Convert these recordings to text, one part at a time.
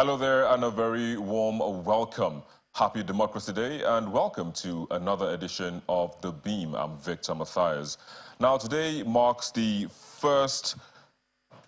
Hello there and a very warm welcome. Happy Democracy Day and welcome to another edition of The Beam. I'm Victor Mathias. Now today marks the first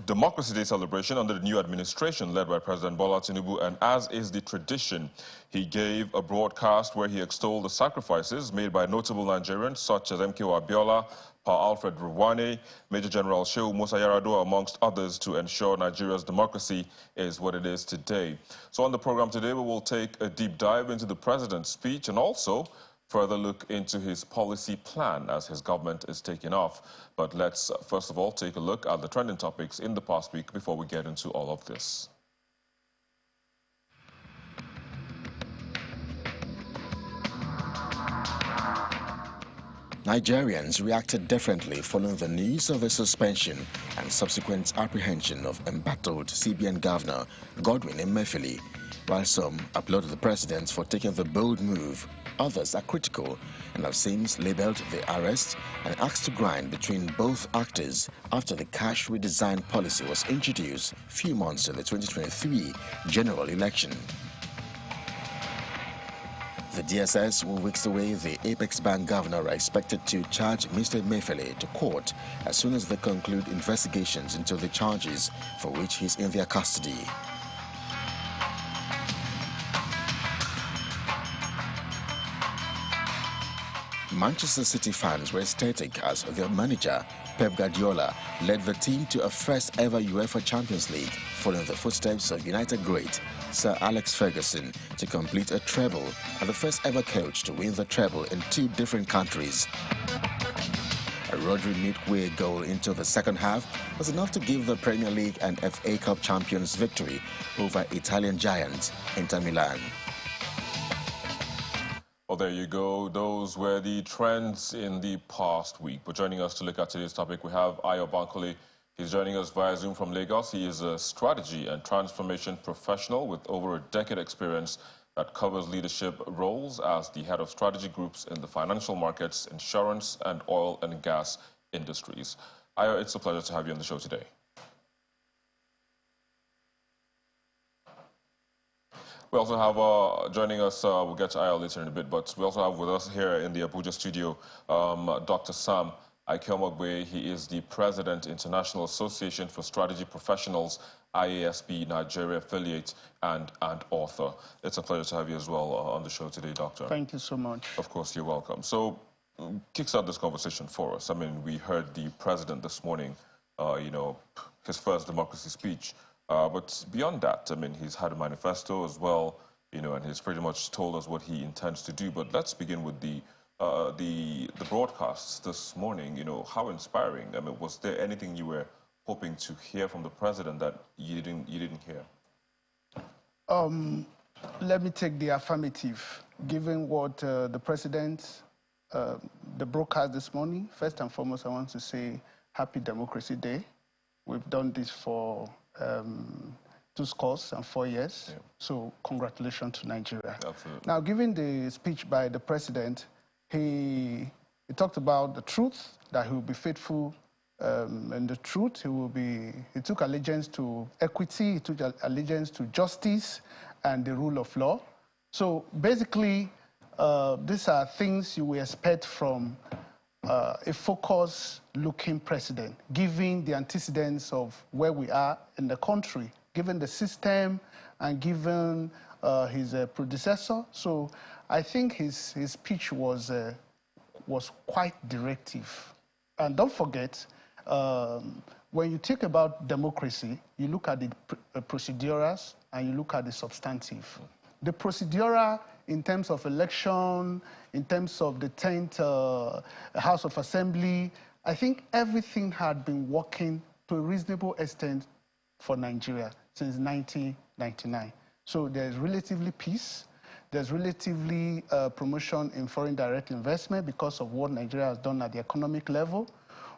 Democracy Day celebration under the new administration led by President Bola Tinubu, and as is the tradition, he gave a broadcast where he extolled the sacrifices made by notable Nigerians such as MKO Abiola, Pa Alfred Ruwane, Major General Shehu Musa Yar'Adua, amongst others, to ensure Nigeria's democracy is what it is today. So on the program today, we will take a deep dive into the president's speech and also further look into his policy plan as his government is taking off. But let's first of all take a look at the trending topics in the past week before we get into all of this. Nigerians reacted differently following the news of the suspension and subsequent apprehension of embattled CBN Governor Godwin Emefiele. While some applauded the president for taking the bold move, others are critical and have since labeled the arrest an axe to grind between both actors after the cash redesign policy was introduced few months to the 2023 general election. The DSS will whisk away the Apex Bank governor are expected to charge Mr. Emefiele to court as soon as they conclude investigations into the charges for which he's in their custody. Manchester City fans were ecstatic as their manager, Pep Guardiola, led the team to a first-ever UEFA Champions League, following the footsteps of United great Sir Alex Ferguson to complete a treble and the first-ever coach to win the treble in two different countries. A Rodri midway goal into the second half was enough to give the Premier League and FA Cup champions victory over Italian giants Inter Milan. Well, there you go. Those were the trends in the past week. But joining us to look at today's topic, we have Ayo Bankole. He's joining us via Zoom from Lagos. He is a strategy and transformation professional with over a decade experience that covers leadership roles as the head of strategy groups in the financial markets, insurance, and oil and gas industries. Ayo, it's a pleasure to have you on the show today. We also have joining us, we'll get to Ayo later in a bit, but we also have with us here in the Abuja studio Dr. Sam Aikiomogbe. He is the President, International Association for Strategy Professionals, IASB Nigeria affiliate, and author. It's a pleasure to have you as well on the show today, Doctor. Thank you so much. Of course, you're welcome. So, kickstart this conversation for us. I mean, we heard the President this morning, you know, his first democracy speech. But beyond that, I mean, he's had a manifesto as well, you know, and he's pretty much told us what he intends to do. But let's begin with the broadcasts this morning. You know, how inspiring. I mean, was there anything you were hoping to hear from the president that you didn't hear? Let me take the affirmative. Given what the president, the broadcast this morning, first and foremost, I want to say Happy Democracy Day. We've done this for 24 years. Yeah. So congratulations to Nigeria. Absolutely. Now, given the speech by the president, he talked about the truth, that he will be faithful and the truth. He took allegiance to equity, he took allegiance to justice and the rule of law. So basically, these are things you will expect from a focus-looking president, given the antecedents of where we are in the country, given the system and given his predecessor. So I think his speech was quite directive. And don't forget, when you think about democracy, you look at the procedurals and you look at the substantive. The procedural, in terms of election, in terms of the 10th House of Assembly, I think everything had been working to a reasonable extent for Nigeria since 1999. So there's relatively peace. There's relatively promotion in foreign direct investment because of what Nigeria has done at the economic level.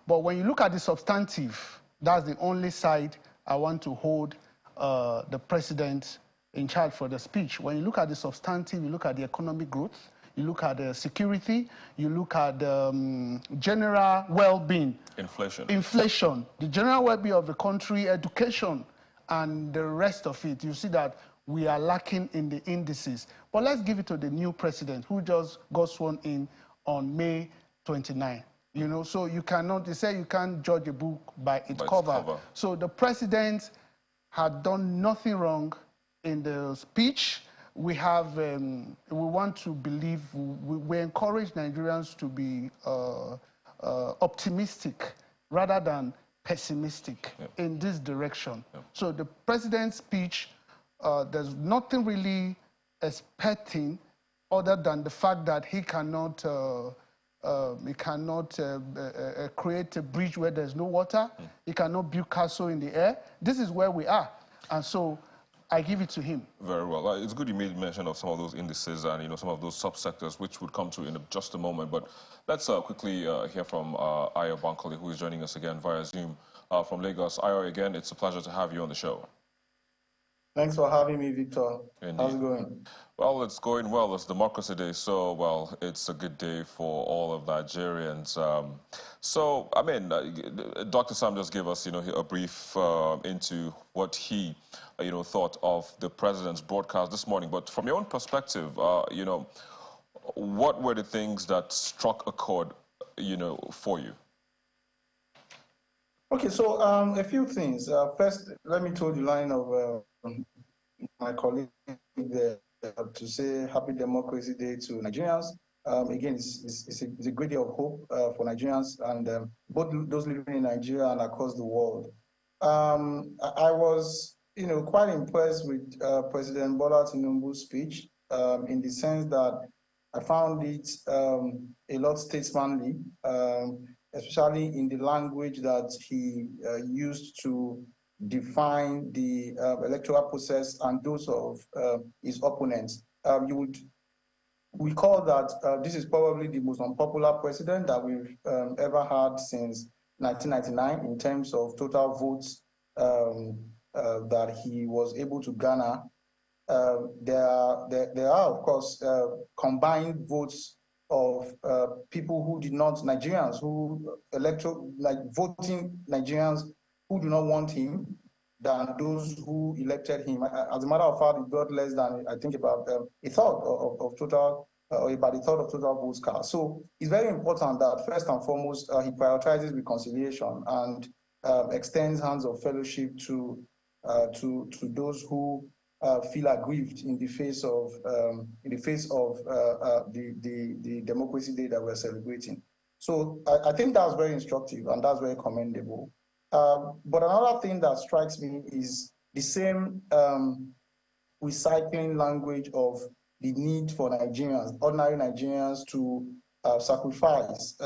But when you look at the substantive, that's the only side I want to hold the president in charge for the speech. When you look at the substantive, you look at the economic growth, you look at the security, you look at the general well-being. Inflation, the general well-being of the country, education, and the rest of it. You see that we are lacking in the indices. But let's give it to the new president who just got sworn in on May 29. You know, so you cannot, they say you can't judge a book by its cover. So the president had done nothing wrong in the speech. We have, we want to believe, we encourage Nigerians to be optimistic rather than pessimistic in this direction. So the president's speech, there's nothing really expecting other than the fact that he cannot create a bridge where there's no water. He cannot build castle in the air. This is where we are. And so I give it to him. Very well. It's good you made mention of some of those indices and, you know, some of those subsectors, which would come to in just a moment. But let's quickly hear from Ayo Bankole, who is joining us again via Zoom from Lagos. Ayo, again, it's a pleasure to have you on the show. Thanks for having me, Victor. Indeed. How's it going? Well, it's going well. It's Democracy Day, so, well, it's a good day for all of Nigerians. So, I mean, Dr. Sam just gave us, you know, a brief into what he, you know, thought of the president's broadcast this morning. But from your own perspective, you know, what were the things that struck a chord, you know, for you? Okay, so a few things. First, let me toe the line of my colleague there to say Happy Democracy Day to Nigerians. Again, it's a great day of hope for Nigerians and both those living in Nigeria and across the world. I was, you know, quite impressed with President Bola Tinubu's speech in the sense that I found it a lot statesmanly, especially in the language that he used to define the electoral process and those of his opponents. You would recall that this is probably the most unpopular president that we've ever had since 1999 in terms of total votes that he was able to garner. There are, of course, combined votes of people who did not, Nigerians who voting Nigerians who do not want him than those who elected him. As a matter of fact, it got less than, I think, about a third of total, about a third of total votes cast. So it's very important that first and foremost, he prioritizes reconciliation and extends hands of fellowship to those who feel aggrieved in the face of the Democracy Day that we're celebrating. So I think that's very instructive and that's very commendable. But another thing that strikes me is the same recycling language of the need for Nigerians, ordinary Nigerians, to sacrifice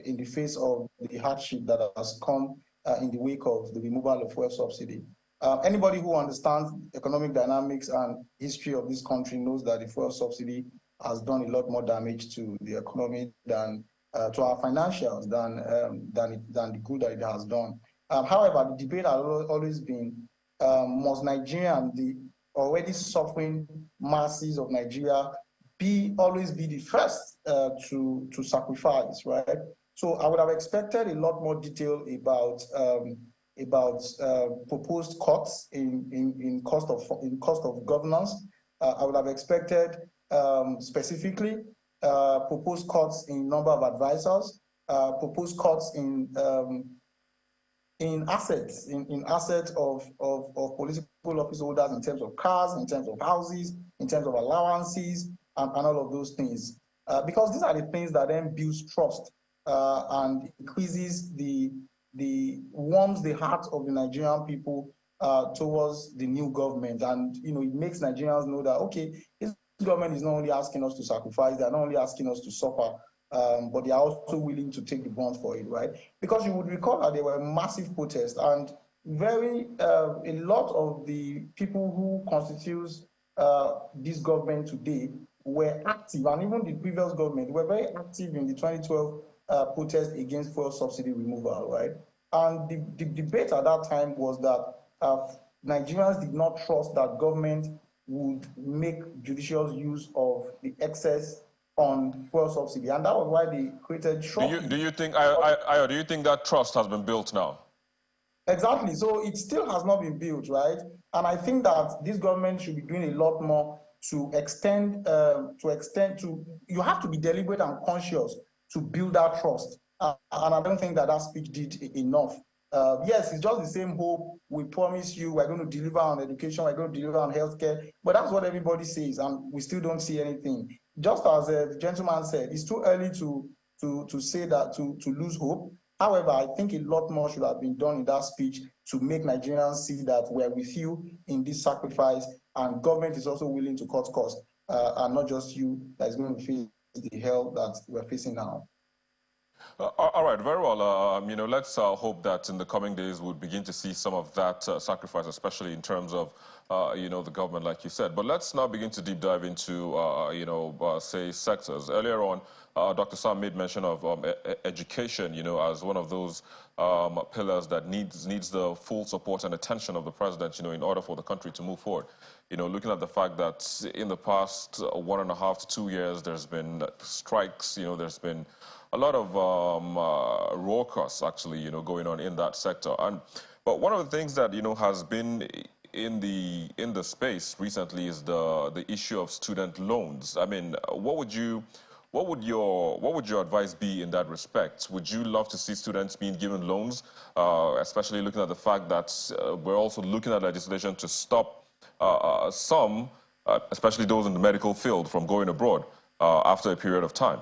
in the face of the hardship that has come in the wake of the removal of fuel subsidy. Anybody who understands economic dynamics and history of this country knows that the fuel subsidy has done a lot more damage to the economy than to our financials than the good that it has done. However, the debate has always been, must Nigeria, the already suffering masses of Nigeria, always be the first to sacrifice, right? So I would have expected a lot more detail about proposed cuts in cost of governance. I would have expected specifically proposed cuts in number of advisors, proposed cuts in assets of political office holders in terms of cars, in terms of houses, in terms of allowances, and all of those things. Because these are the things that then builds trust and increases warms the heart of the Nigerian people towards the new government. And, you know, it makes Nigerians know that, okay, this government is not only asking us to sacrifice, they're not only asking us to suffer, but they are also willing to take the brunt for it, right? Because you would recall that there were massive protests and a lot of the people who constitutes this government today were active, and even the previous government were very active in the 2012 protest against fuel subsidy removal, right? And the debate at that time was that Nigerians did not trust that government would make judicious use of the excess on fuel subsidy, and that was why they created shocking. Do you think that trust has been built now? Exactly. So it still has not been built, right? And I think that this government should be doing a lot more to you have to be deliberate and conscious to build that trust. And I don't think that speech did enough. Yes, it's just the same hope. We promise you we're going to deliver on education, we're going to deliver on healthcare, but that's what everybody says, and we still don't see anything. Just as the gentleman said, it's too early to say that, to lose hope. However, I think a lot more should have been done in that speech to make Nigerians see that we're with you in this sacrifice, and government is also willing to cut costs, and not just you that is going to face the hell that we're facing now. All right, very well. Let's hope that in the coming days we'll begin to see some of that sacrifice, especially in terms of, the government, like you said. But let's now begin to deep dive into, say, sectors. Earlier on, Dr. Sam made mention of education, as one of those pillars that needs the full support and attention of the president, in order for the country to move forward. Looking at the fact that in the past 1.5 to 2 years, there's been strikes, there's been a lot of raucous, actually, going on in that sector. But one of the things that has been in the space recently is the issue of student loans. I mean, what would your advice be in that respect? Would you love to see students being given loans, especially looking at the fact that we're also looking at legislation to stop some, especially those in the medical field, from going abroad after a period of time?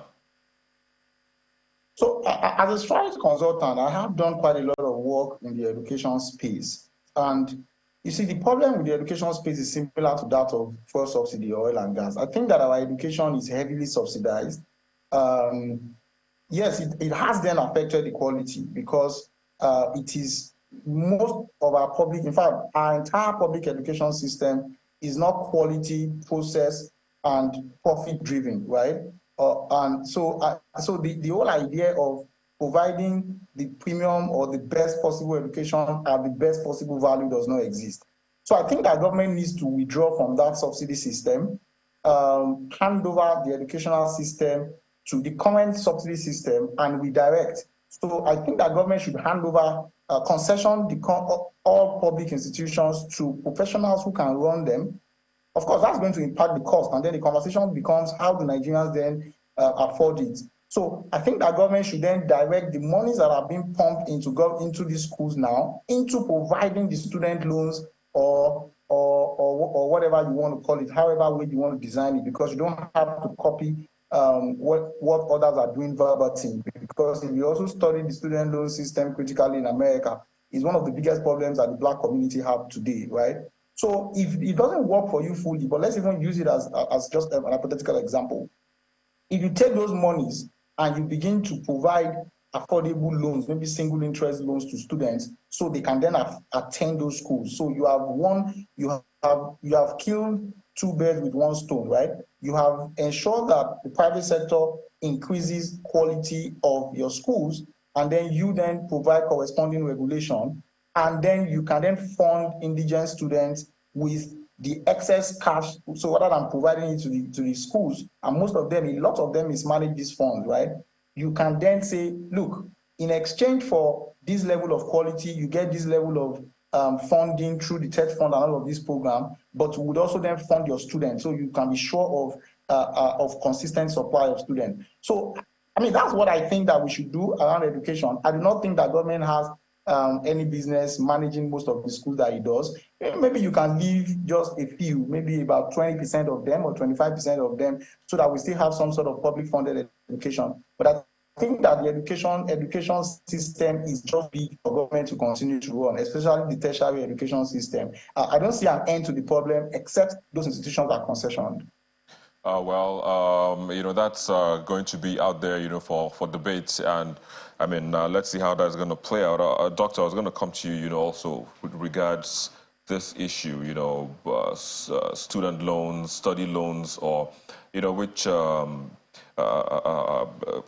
So as a strike consultant, I have done quite a lot of work in the education space. And you see, the problem with the education space is similar to that of fuel subsidy, oil and gas. I think that our education is heavily subsidized. Yes, it has then affected the quality because it is most of our public, in fact, our entire public education system is not quality, process, and profit driven, right? And so the whole idea of providing the premium or the best possible education at the best possible value does not exist. So I think that government needs to withdraw from that subsidy system, hand over the educational system to the current subsidy system and redirect. So I think that government should hand over concession all public institutions to professionals who can run them. Of course, that's going to impact the cost, and then the conversation becomes how do Nigerians then afford it. So I think that government should then direct the monies that are being pumped into these schools now into providing the student loans or whatever you want to call it, however way you want to design it, because you don't have to copy what others are doing verbatim. Because if you also study the student loan system critically in America, it's one of the biggest problems that the Black community have today, right? So if it doesn't work for you fully, but let's even use it as just an hypothetical example. If you take those monies and you begin to provide affordable loans, maybe single interest loans to students, so they can then attend those schools. So you have killed two birds with one stone, right? You have ensured that the private sector increases quality of your schools, and then you then provide corresponding regulation, and then you can then fund indigent students with the excess cash. So rather than providing it to the schools, and most of them, a lot of them mismanage this fund, right? You can then say, look, in exchange for this level of quality, you get this level of funding through the TED fund and all of this program, but we would also then fund your students, so you can be sure of consistent supply of students. So, I mean, that's what I think that we should do around education. I do not think that government has any business managing most of the schools that it does. Maybe you can leave just a few, maybe about 20% of them or 25% of them, so that we still have some sort of public funded education. But I think that the education system is just big for government to continue to run, especially the tertiary education system. I don't see an end to the problem except those institutions are concessioned. That's going to be out there, for debate. And I mean, let's see how that's going to play out. Doctor, I was going to come to you, also with regards this issue, student loans, study loans, or, which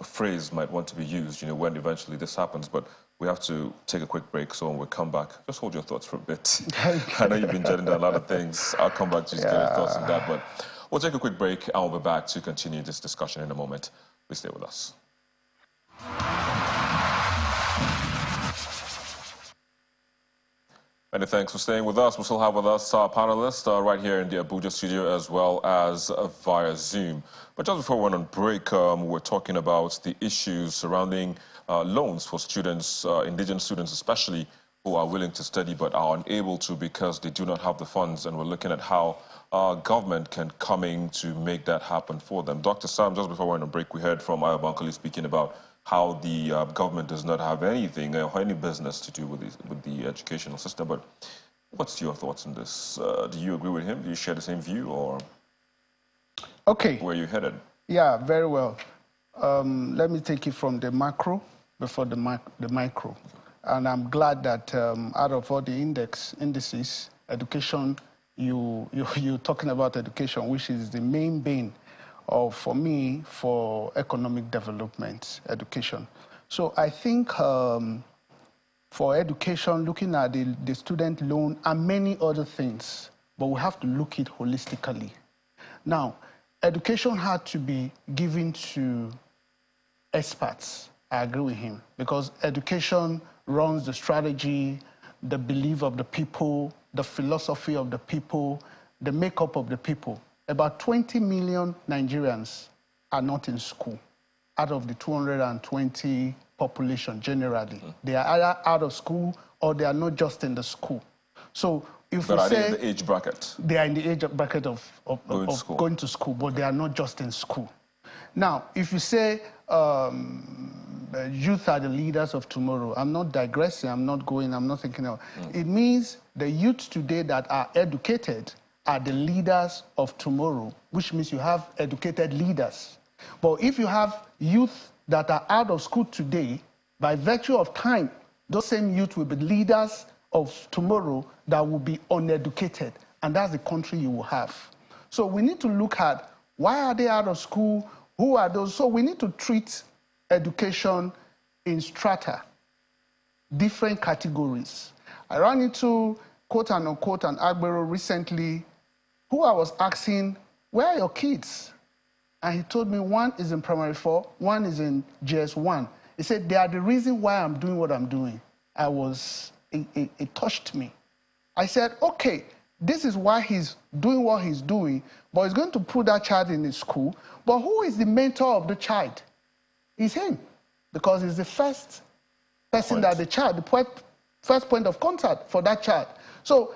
phrase might want to be used, when eventually this happens. But we have to take a quick break, so when we come back, just hold your thoughts for a bit. I know you've been jotting down a lot of things. I'll come back to just get your thoughts on that. But we'll take a quick break, and we'll be back to continue this discussion in a moment. Please stay with us. Many thanks for staying with us. We still have with us our panelists right here in the Abuja studio as well as via Zoom. But just before we went on break, we're talking about the issues surrounding loans for students, indigenous students especially, who are willing to study but are unable to because they do not have the funds. And we're looking at how government can come in to make that happen for them. Dr. Sam, just before we went on break, we heard from Ayabankali speaking about how the government does not have anything or any business to do with the educational system. But what's your thoughts on this? Do you agree with him? Do you share the same view, or where are you headed? Yeah, very well. Let me take it from the macro before the micro. And I'm glad that out of all the indices, education, you're talking about education, which is the main bane for me, for economic development, education. So I think for education, looking at the student loan and many other things, but we have to look at it holistically. Now, education had to be given to experts. I agree with him, because education runs the strategy, the belief of the people, the philosophy of the people, the makeup of the people. About 20 million Nigerians are not in school out of the 220 population generally. They are either out of school or they are not just in the school. So if we say... But are they in the age bracket? They are in the age bracket of going to school, but they are not just in school. Now, if you say youth are the leaders of tomorrow, I'm not digressing, I'm not thinking of... It means the youth today that are educated are the leaders of tomorrow, which means you have educated leaders. But if you have youth that are out of school today, by virtue of time, those same youth will be leaders of tomorrow that will be uneducated, and that's the country you will have. So we need to look at why are they out of school, who are those? So we need to treat education in strata, different categories. I ran into quote and unquote an Agbero recently who I was asking, where are your kids? And he told me one is in primary 4, one is in GS1. He said, they are the reason why I'm doing what I'm doing. It touched me. I said, okay, this is why he's doing what he's doing, but he's going to put that child in his school. But who is the mentor of the child? It's him, because he's the first person that the child, the first point of contact for that child. So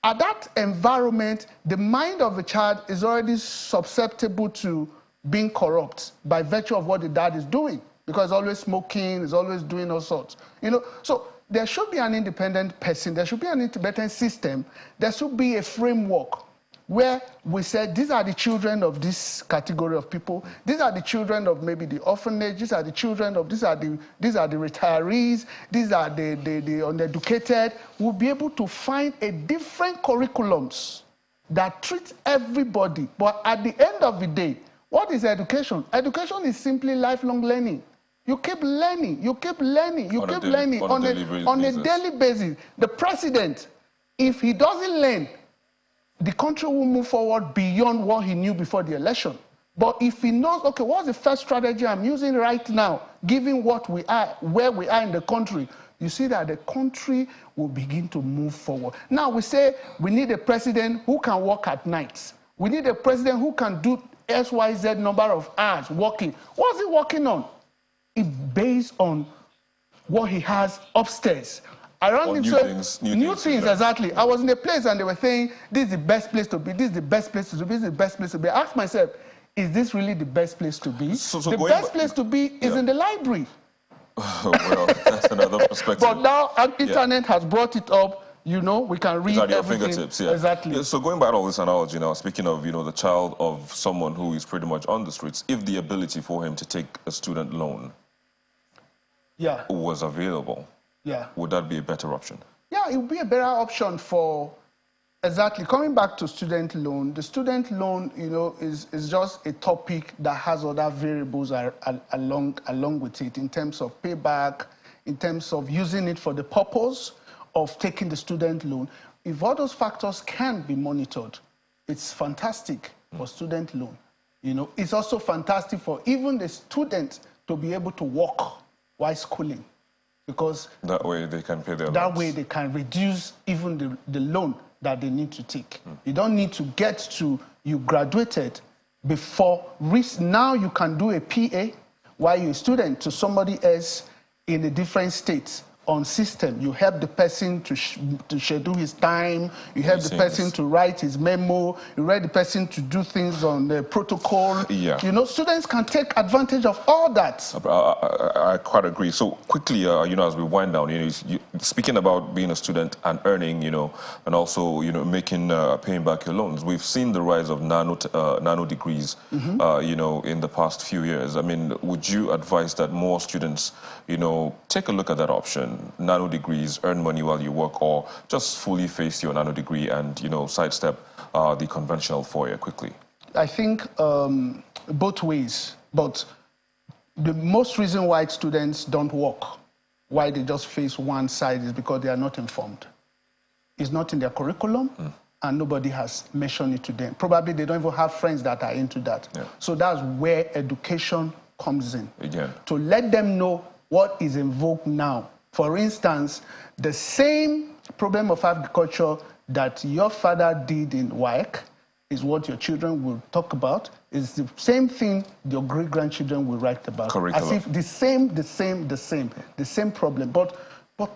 at that environment, the mind of the child is already susceptible to being corrupt by virtue of what the dad is doing, because he's always smoking, he's always doing all sorts. So there should be an independent person, there should be an independent system, there should be a framework where we said these are the children of this category of people, these are the children of maybe the orphanage, these are the children of, these are the retirees, these are the uneducated. We'll be able to find a different curriculums that treats everybody. But at the end of the day, what is education? Education is simply lifelong learning. You keep learning, you keep learning, you keep learning on a daily basis. The president, if he doesn't learn, the country will move forward beyond what he knew before the election. But if he knows, okay, what's the first strategy I'm using right now, given what we are, where we are in the country, you see that the country will begin to move forward. Now we say we need a president who can work at nights. We need a president who can do XYZ number of hours working. What's he working on? It's based on what he has upstairs. New things, exactly. I was in a place and they were saying, this is the best place to be, this is the best place to be, this is the best place to be. I asked myself, is this really the best place to be? The best place to be is in the library. Well, that's another perspective. But now internet has brought it up, we can read at your everything. fingertips, yeah. Exactly. Yeah, so going back to all this analogy now, speaking of, the child of someone who is pretty much on the streets, if the ability for him to take a student loan was available, would that be a better option? Yeah, it would be a better option for, exactly. Coming back to student loan, the student loan, is just a topic that has other variables along with it in terms of payback, in terms of using it for the purpose of taking the student loan. If all those factors can be monitored, it's fantastic for student loan. It's also fantastic for even the student to be able to work while schooling. because that way they can pay their that loans. way they can reduce even the loan that they need to take. You don't need to get to, you graduated before, now you can do a PA while you're a student to somebody else in a different state on system. You help the person to schedule his time, you help the person to write his memo, you help the person to do things on the protocol. Yeah. You know, students can take advantage of all that. I quite agree. So quickly, you know, as we wind down, you know, speaking about being a student and earning, you know, and also, you know, paying back your loans. We've seen the rise of nano degrees, you know, in the past few years. I mean, would you advise that more students, you know, take a look at that option? Nano degrees, earn money while you work, or just fully face your nano degree and, you know, sidestep the conventional 4-year quickly? I think both ways, but the most reason why students don't work, why they just face one side, is because they are not informed. It's not in their curriculum, and nobody has mentioned it to them. Probably they don't even have friends that are into that. Yeah. So that's where education comes in. Again. To let them know what is in vogue now. For instance, the same problem of agriculture that your father did in WAEC is what your children will talk about. It's the same thing your great-grandchildren will write about. Curriculum. As if the same problem. But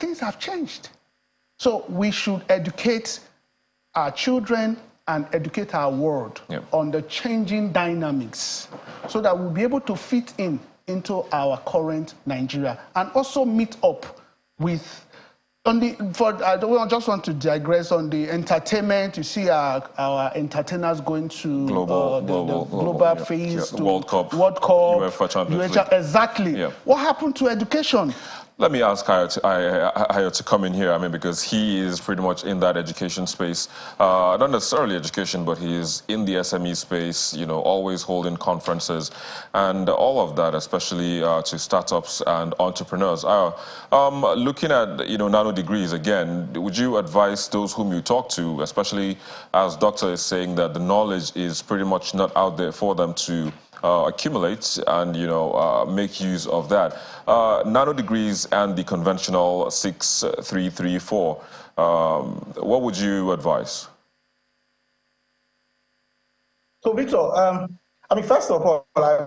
things have changed. So we should educate our children and educate our world on the changing dynamics so that we'll be able to fit into our current Nigeria and also meet up with, I just want to digress on the entertainment. You see our entertainers going to global phase, to World Cup, UEFA Champions League. Exactly. Yeah. What happened to education? Let me ask Hayo to come in here, I mean, because he is pretty much in that education space. Not necessarily education, but he is in the SME space, you know, always holding conferences and all of that, especially to startups and entrepreneurs. Looking at, you know, nano degrees, again, would you advise those whom you talk to, especially as Doctor is saying that the knowledge is pretty much not out there for them to accumulate and, you know, make use of that? Nano degrees and the conventional 6-3-3-4, what would you advise? So, Victor, I mean, first of all, I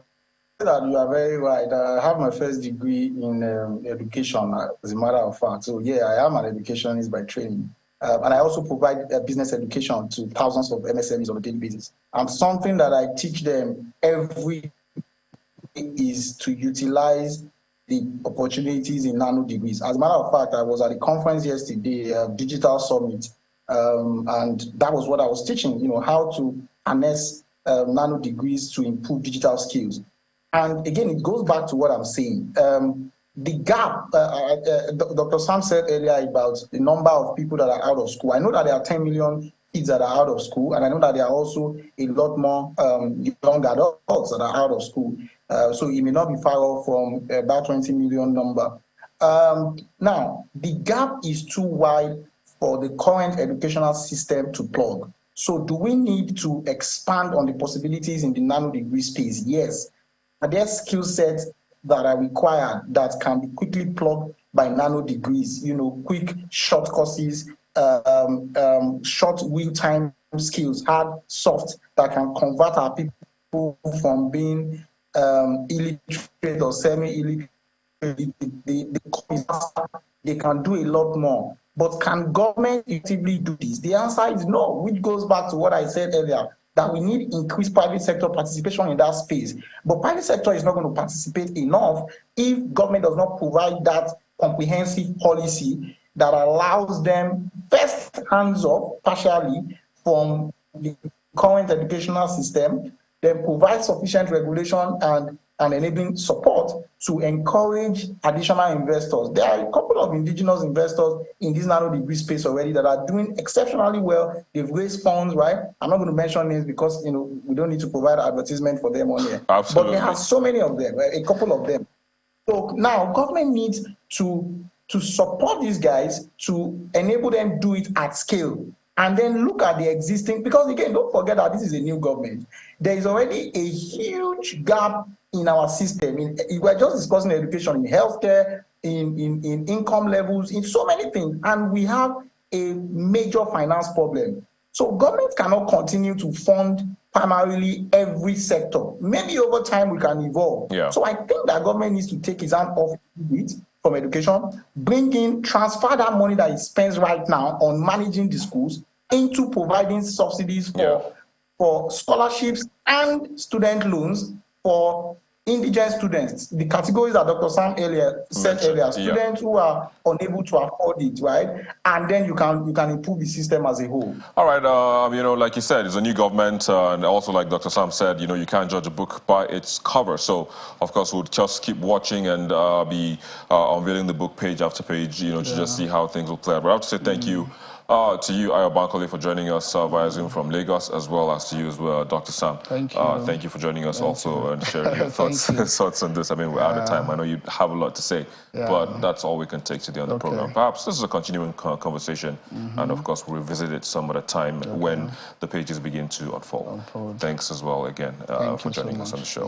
say that you are very right. I have my first degree in education, as a matter of fact. So, yeah, I am an educationist by training. And I also provide business education to thousands of MSMEs on a daily basis. And something that I teach them every day is to utilize the opportunities in nano degrees. As a matter of fact, I was at a conference yesterday, Digital Summit, and that was what I was teaching, you know, how to harness nano degrees to improve digital skills. And again, it goes back to what I'm saying. The gap, Dr. Sam said earlier about the number of people that are out of school. I know that there are 10 million kids that are out of school, and I know that there are also a lot more young adults that are out of school. So it may not be far off from about 20 million number. Now, the gap is too wide for the current educational system to plug. So do we need to expand on the possibilities in the nano degree space? Yes. Are there skill sets that are required that can be quickly plugged by nano degrees? You know, quick, short courses, short real-time skills, hard, soft, that can convert our people from being illiterate or semi-illiterate. They can do a lot more. But can government effectively do this? The answer is no, which goes back to what I said earlier, that we need increased private sector participation in that space. But private sector is not going to participate enough if government does not provide that comprehensive policy that allows them first hands off partially from the current educational system, then provide sufficient regulation and enabling support to encourage additional investors. There are a couple of indigenous investors in this nano degree space already that are doing exceptionally well. They've raised funds, right? I'm not going to mention names because, you know, we don't need to provide advertisement for them on here. Absolutely. But there are so many of them, right? A couple of them. So now government needs to support these guys, to enable them do it at scale. And then look at the existing, because again, don't forget that this is a new government. There is already a huge gap in our system. We're just discussing education, in healthcare, in income levels, in so many things, and we have a major finance problem. So government cannot continue to fund primarily every sector. Maybe over time we can evolve. Yeah. So I think that government needs to take its hand off it from education, transfer that money that it spends right now on managing the schools into providing subsidies for scholarships and student loans for indigent students, the categories that Dr. Sam said earlier, students who are unable to afford it, right? And then you can improve the system as a whole. All right, like you said, it's a new government, and also like Dr. Sam said, you can't judge a book by its cover. So, of course, we'll just keep watching and be unveiling the book page after page, to just see how things will play out. But I have to say thank you to you, Ayo Bankole, for joining us via Zoom from Lagos, as well as to you as well, Dr. Sam. Thank you. Thank you for joining us and sharing your thoughts on this. I mean, we're out of time. I know you have a lot to say, but that's all we can take today on the program. Perhaps this is a continuing conversation, and of course, we'll revisit it some other time when the pages begin to unfold. Thanks as well again for joining us on the show.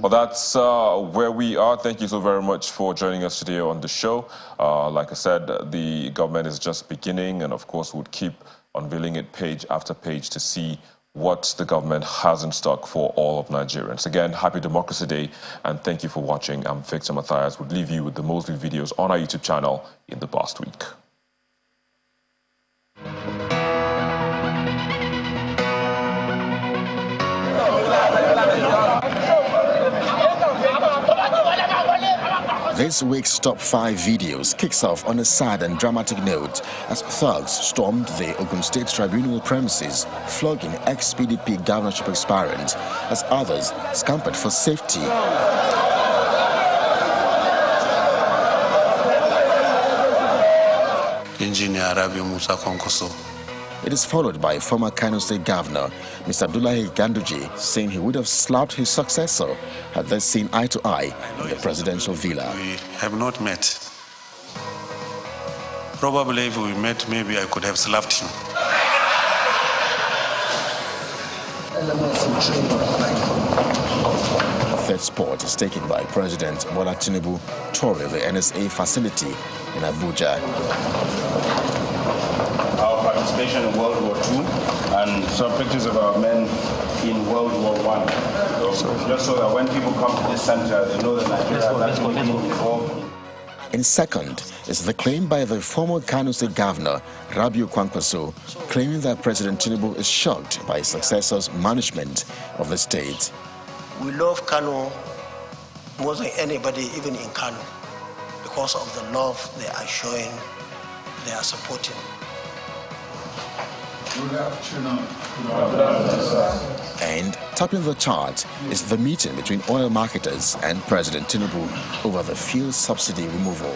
Well, that's where we are. Thank you so very much for joining us today on the show. Like I said, the government is just beginning, and of course, we'll keep unveiling it page after page to see what the government has in stock for all of Nigerians. Again, happy Democracy Day, and thank you for watching. I'm Victor Matthias. We'll leave you with the most viewed videos on our YouTube channel in the past week. This week's top 5 videos kicks off on a sad and dramatic note as thugs stormed the Ogun State Tribunal premises, flogging ex-PDP governorship aspirant as others scampered for safety. Engineer Rabi Musa Konkoso. It is followed by former Kano State Governor, Mr. Abdullahi Ganduje, saying he would have slapped his successor had they seen eye to eye in the presidential villa. We have not met. Probably if we met, maybe I could have slapped him. Third spot is taken by President Bola Tinubu touring the NSA facility in Abuja. Our participation in World War II and some pictures of our men in World War I. So just so that when people come to this center, they know that Nigeria has actually been involved. In second is the claim by the former Kano State Governor, Rabiu Kwankwaso, claiming that President Tinubu is shocked by his successor's management of the state. We love Kano more than anybody, even in Kano, because of the love they are showing, they are supporting. And topping the chart is the meeting between oil marketers and President Tinubu over the fuel subsidy removal.